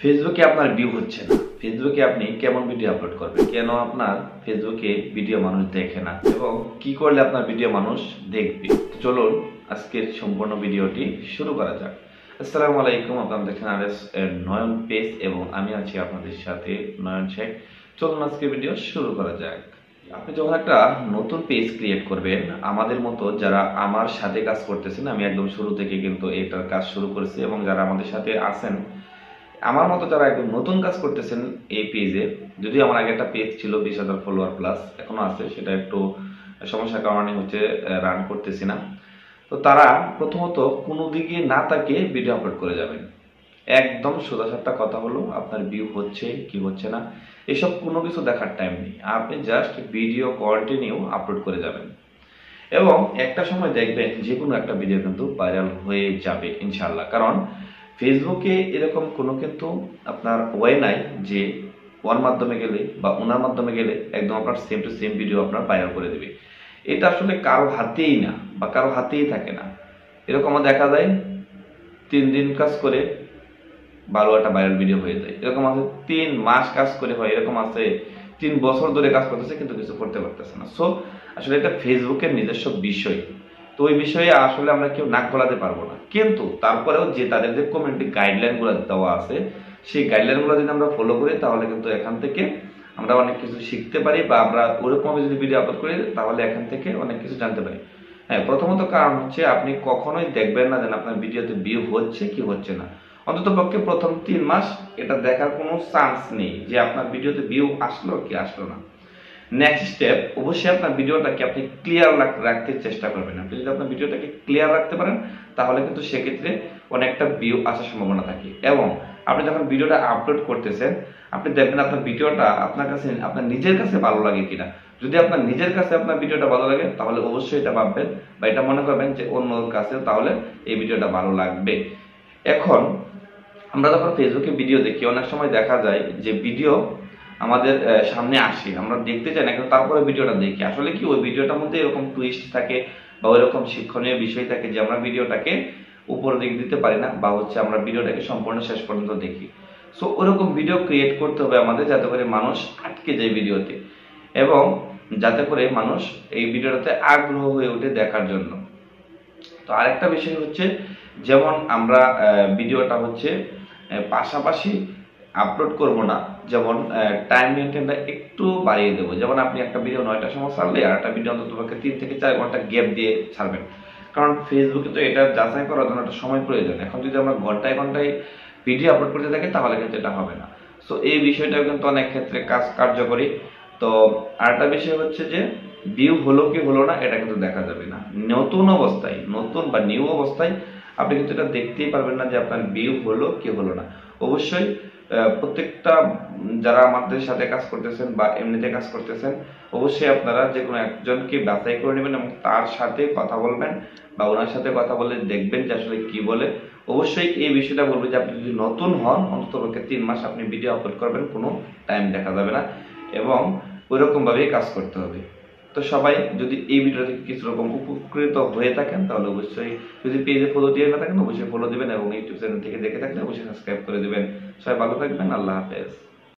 ফেসবুকে আপনার ভিউ হচ্ছে না। ফেসবুকে আপনি কেমন ভিডিও আপলোড করবেন, কেন আপনার ফেসবুকে ভিডিও মানুষ দেখে না এবং কি করলে আপনার ভিডিও মানুষ দেখবে। চলুন আজকের সম্পূর্ণ ভিডিওটি শুরু করা যাক। আসসালামু আলাইকুম, আপনারা দেখছেন আরএস এর নয়ন পেজ এবং আমি আছি আপনাদের সাথে নয়ন শেখ। চলুন আজকের ভিডিও শুরু করা যাক। আপনি যখন একটা নতুন পেজ ক্রিয়েট করবেন, আমাদের মতো যারা আমার সাথে কাজ করতেছেন, আমি একদম শুরু থেকে কিন্তু এটার কাজ শুরু করেছি এবং যারা আমাদের সাথে আছেন, আমার মতো যারা একদম নতুন কাজ করতেছেন এই পেজে, যদি আমার আগে একটা পেজ ছিল 20,000 ফলোয়ার প্লাস, এখনো আছে, সেটা একটু সমস্যার কারণে হচ্ছে রান করতেছি না। তো তারা প্রথমত কোনো দিকে না তাকিয়ে ভিডিও আপলোড করে যাবেন। একদম সোজাসাপটা কথা হলো, আপনার ভিউ হচ্ছে কি হচ্ছে না এসব কোনো কিছু দেখার টাইম নেই। আপনি জাস্ট ভিডিও কন্টিনিউ আপলোড করে যাবেন এবং একটা সময় দেখবেন যে কোনো একটা ভিডিও কিন্তু ভাইরাল হয়ে যাবে ইনশাল্লাহ। কারণ ফেসবুকে এরকম কোনো কিন্তু আপনার ওয়ে নাই যে ওর মাধ্যমে গেলে বা ওনার মাধ্যমে গেলে একদম আপনার সেম টু সেম ভিডিও আপনার ভাইরাল করে দেবে। এটা আসলে কারো হাতেই না বা কারো হাতেই থাকে না। এরকমও দেখা যায় 3 দিন কাজ করে ভালো একটা ভাইরাল ভিডিও হয়ে যায়, এরকম আছে 3 মাস কাজ করে হয়, এরকম আছে 3 বছর ধরে কাজ করতেছে কিন্তু কিছু করতে পারতেছে না। সো আসলে এটা ফেসবুকের নিজস্ব বিষয়। তো ওই বিষয়ে আসলে আমরা কেউ নাক গলাতে পারবো না, কিন্তু তারপরেও যে তাদের যে কমিউনিটি গাইডলাইন গুলো দেওয়া আছে, সেই গাইডলাইন গুলো যদি আমরা ফলো করি তাহলে কিন্তু এখান থেকে আমরা অনেক কিছু শিখতে পারি বা আমরা ওরকম যদি ভিডিও আপলোড করি তাহলে এখান থেকে অনেক কিছু জানতে পারি। হ্যাঁ, প্রথমত কারণ হচ্ছে আপনি কখনোই দেখবেন না যে আপনার ভিডিওতে ভিউ হচ্ছে কি হচ্ছে না। অন্তত পক্ষে প্রথম 3 মাস এটা দেখার কোনো চান্স নেই যে আপনার ভিডিওতে ভিউ আসলো কি আসলো না। নেক্সট স্টেপ, অবশ্যই আপনার ভিডিওটাকে আপনি ক্লিয়ার রাখতে চেষ্টা করবেন। আপনি যদি আপনার ভিডিওটাকে ক্লিয়ার রাখতে পারেন তাহলে কিন্তু সেক্ষেত্রে অনেকটা ভিউ আসার সম্ভাবনা থাকে। এবং আপনি যখন ভিডিওটা আপলোড করতেছেন, আপনি দেখবেন আপনার ভিডিওটা আপনার কাছে, আপনার নিজের কাছে ভালো লাগে কিনা। যদি আপনার নিজের কাছে আপনার ভিডিওটা ভালো লাগে তাহলে অবশ্যই এটা ভাববেন বা এটা মনে করবেন যে অন্যর কাছেও তাহলে এই ভিডিওটা ভালো লাগবে। এখন আমরা যখন ফেসবুকে ভিডিও দেখি, অনেক সময় দেখা যায় যে ভিডিও আমাদের সামনে আসে, আমরা দেখতে চাই না কিন্তু তারপরে ভিডিওটা দেখি। আসলে কি ওই ভিডিওটার মধ্যে এরকম টুইস্ট থাকে বা ওইরকম শিক্ষণীয় বিষয় থাকে যে আমরা ভিডিওটাকে উপরের দিকে দিতে পারি না বা হচ্ছে আমরা ভিডিওটাকে সম্পূর্ণ শেষ পর্যন্ত দেখি। সো ওরকম ভিডিও ক্রিয়েট করতে হবে আমাদের, যাতে করে মানুষ আটকে যায় ভিডিওতে এবং যাতে করে মানুষ এই ভিডিওটাতে আগ্রহ হয়ে ওঠে দেখার জন্য। তো আরেকটা বিষয় হচ্ছে, যেমন আমরা ভিডিওটা হচ্ছে পাশাপাশি আপলোড করব না, যেমন টাইম মেনটেনটা একটু বাড়িয়ে দেবো। যেমন আপনি একটা ভিডিও 9টার সময় ছাড়লে আর একটা ভিডিও অন্তত 3 থেকে 4 ঘন্টা গ্যাপ দিয়ে ছাড়বেন। কারণ ফেসবুকে তো এটা যাচাই করার জন্য একটা সময় প্রয়োজন। এখন যদি আমরা ঘন্টায় ঘন্টায় ভিডিও আপলোড করতে থাকি তাহলে কিন্তু এটা হবে না। সো এই বিষয়টাও কিন্তু অনেক ক্ষেত্রে কার্যকরী। তো আরেকটা বিষয় হচ্ছে যে ভিউ হলো কি হলো না এটা কিন্তু দেখা যাবে না। নতুন অবস্থায়, নতুন বা নিউ অবস্থায় আপনি কিন্তু এটা দেখতেই পারবেন না যে আপনার ভিউ হলো কি হলো না। অবশ্যই প্রত্যেকটা যারা আমাদের সাথে কাজ করতেছেন বা এমনিতে কাজ করতেছেন, অবশ্যই আপনারা যে কোনো একজনকে বাছাই করে নেবেন এবং তার সাথে কথা বলবেন বা ওনার সাথে কথা বলে দেখবেন যে আসলে কি বলে। অবশ্যই এই বিষয়টা বলবো যে আপনি যদি নতুন হন, অন্তত 3 মাস আপনি ভিডিও আপলোড করবেন, কোনো টাইম দেখা যাবে না এবং ওইরকম ভাবেই কাজ করতে হবে। তো সবাই যদি এই ভিডিও থেকে কিছু রকম উপকৃত হয়ে থাকেন তাহলে অবশ্যই, যদি পেজে ফলো দিয়ে না থাকেন অবশ্যই ফলো দিবেন এবং ইউটিউব চ্যানেল থেকে দেখে থাকলে অবশ্যই সাবস্ক্রাইব করে দিবেন। সবাই ভালো থাকবেন, আল্লাহ হাফেজ।